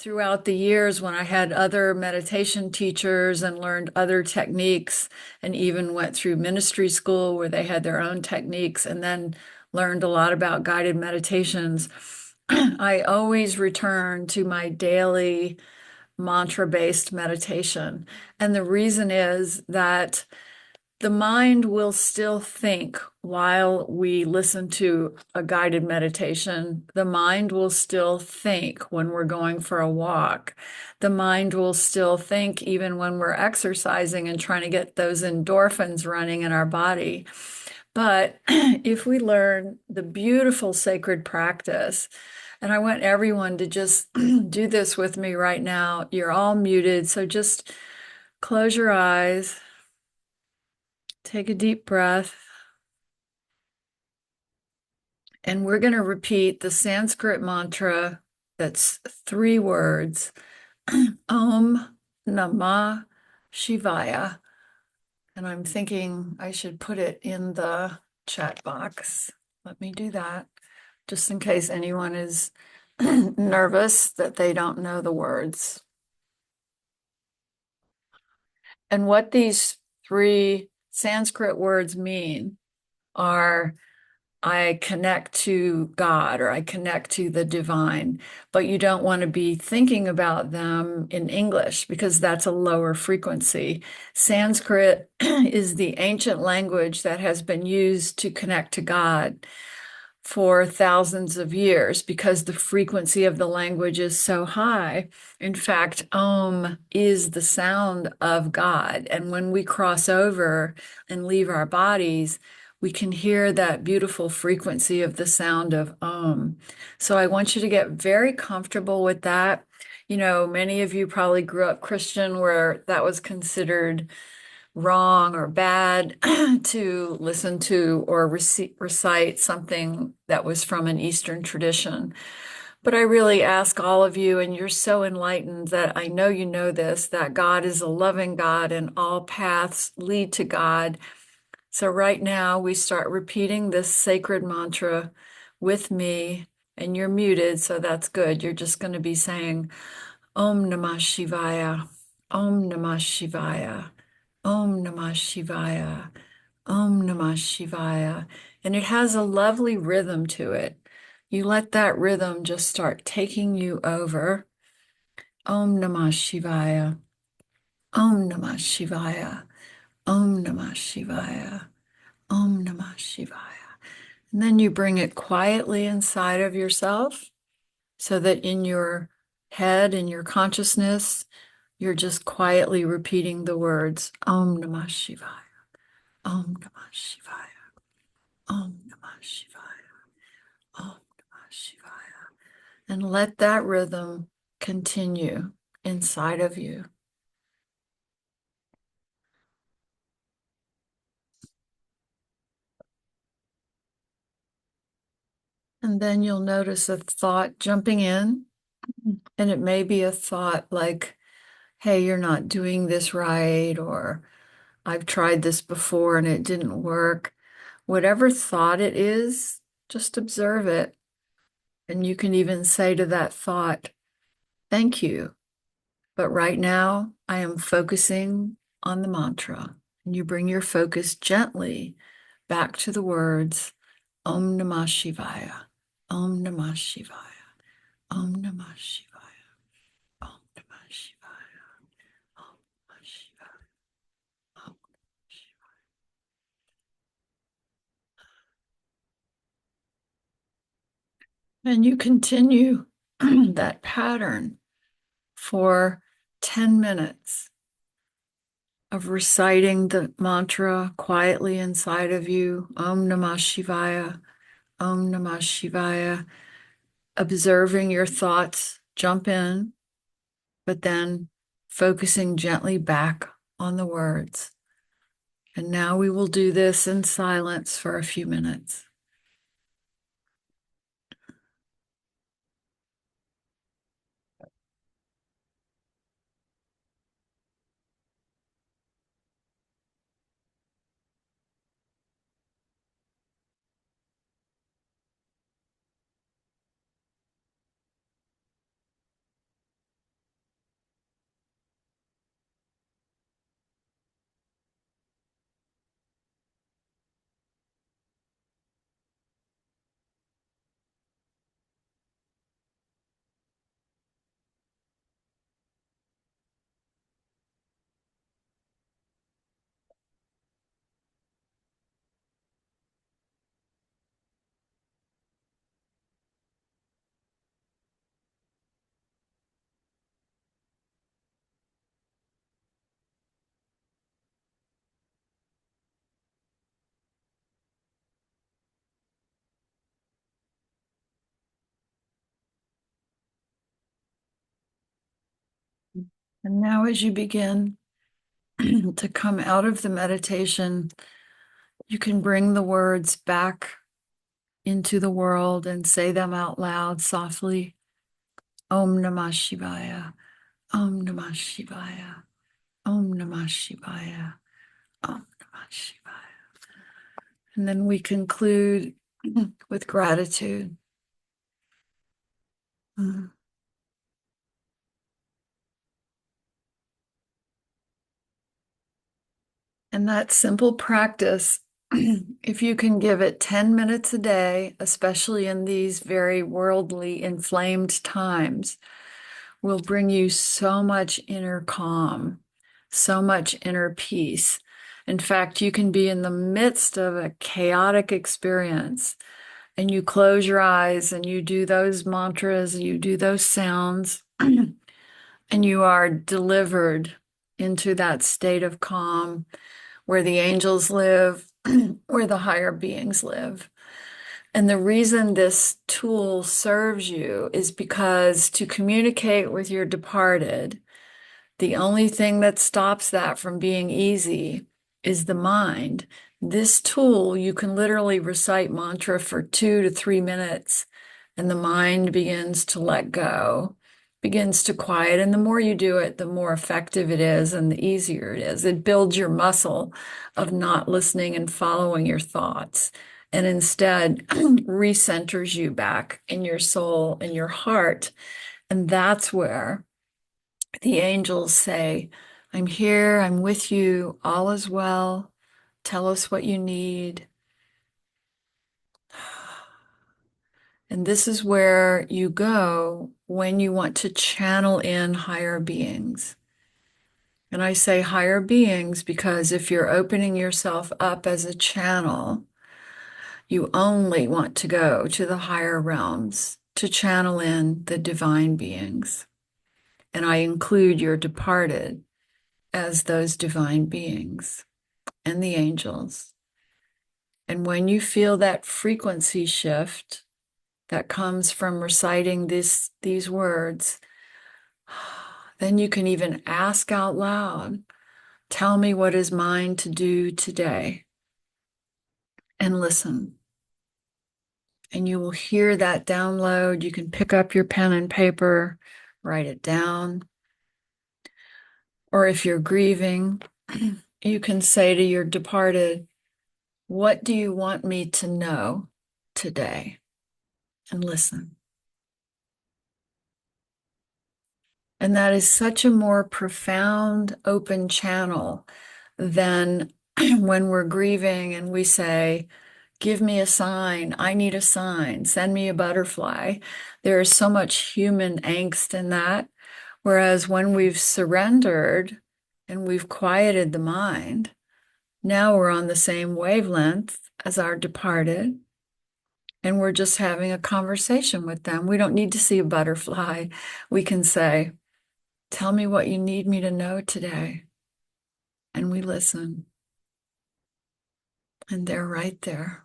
throughout the years when I had other meditation teachers and learned other techniques, and even went through ministry school where they had their own techniques, and then learned a lot about guided meditations, I always return to my daily mantra-based meditation. And the reason is that the mind will still think while we listen to a guided meditation. The mind will still think when we're going for a walk. The mind will still think even when we're exercising and trying to get those endorphins running in our body. But if we learn the beautiful sacred practice, and I want everyone to just do this with me right now. You're all muted, so just close your eyes. Take a deep breath. And we're going to repeat the Sanskrit mantra that's 3 words. Om Namah Shivaya. And I'm thinking I should put it in the chat box. Let me do that, just in case anyone is nervous that they don't know the words. And what these 3 Sanskrit words mean are I connect to God, or I connect to the divine, but you don't want to be thinking about them in English because that's a lower frequency. Sanskrit is the ancient language that has been used to connect to God for thousands of years because the frequency of the language is so high. In fact, Om is the sound of God. And when we cross over and leave our bodies, we can hear that beautiful frequency of the sound of Om. So I want you to get very comfortable with that. You know, many of you probably grew up Christian where that was considered wrong or bad to listen to or recite something that was from an Eastern tradition. But I really ask all of you, and you're so enlightened that I know you know this, that God is a loving God and all paths lead to God. So right now we start repeating this sacred mantra with me, and you're muted, so that's good. You're just going to be saying Om Namah Shivaya, Om Namah Shivaya, Om Namah Shivaya, Om Namah Shivaya. And it has a lovely rhythm to it. You let that rhythm just start taking you over. Om Namah Shivaya, Om Namah Shivaya, Om Namah Shivaya, Om Namah Shivaya. And then you bring it quietly inside of yourself so that in your head, in your consciousness, you're just quietly repeating the words Om Namah Shivaya, Om Namah Shivaya, Om Namah Shivaya, Om Namah Shivaya. And let that rhythm continue inside of you. And then you'll notice a thought jumping in, and it may be a thought like, hey, you're not doing this right, or I've tried this before and it didn't work. Whatever thought it is, just observe it. And you can even say to that thought, thank you. But right now, I am focusing on the mantra. And you bring your focus gently back to the words Om Namah Shivaya, Om Namah Shivaya, Om Namah Shivaya, Om Namah Shivaya, Om Namah Shivaya, Om Namah Shivaya. And you continue that pattern for 10 minutes of reciting the mantra quietly inside of you, Om Namah Shivaya, Om Namah Shivaya, observing your thoughts jump in, but then focusing gently back on the words. And now we will do this in silence for a few minutes. And now, as you begin to come out of the meditation, you can bring the words back into the world and say them out loud softly. Om Namah Shivaya. Om Namah Shivaya. Om Namah Shivaya. Om Namah Shivaya. And then we conclude with gratitude. Mm. And that simple practice, if you can give it 10 minutes a day, especially in these very worldly, inflamed times, will bring you so much inner calm, so much inner peace. In fact, you can be in the midst of a chaotic experience and you close your eyes and you do those mantras, you do those sounds, and you are delivered into that state of calm where the angels live, where the higher beings live. And the reason this tool serves you is because to communicate with your departed, the only thing that stops that from being easy is the mind. This tool, you can literally recite mantra for 2 to 3 minutes, and the mind begins to let go, begins to quiet. And the more you do it, the more effective it is and the easier it is. It builds your muscle of not listening and following your thoughts, and instead recenters you back in your soul and your heart. And that's where the angels say, I'm here, I'm with you, all is well. Tell us what you need. And this is where you go when you want to channel in higher beings. And I say higher beings because if you're opening yourself up as a channel, you only want to go to the higher realms to channel in the divine beings. And I include your departed as those divine beings and the angels. And when you feel that frequency shift that comes from reciting these words, then you can even ask out loud, tell me what is mine to do today, and listen. And you will hear that download. You can pick up your pen and paper, write it down. Or if you're grieving, you can say to your departed, what do you want me to know today? And listen. And that is such a more profound, open channel than when we're grieving and we say, give me a sign, I need a sign, send me a butterfly. There is so much human angst in that. Whereas when we've surrendered and we've quieted the mind, now we're on the same wavelength as our departed, and we're just having a conversation with them. We don't need to see a butterfly. We can say, tell me what you need me to know today. And we listen. And they're right there.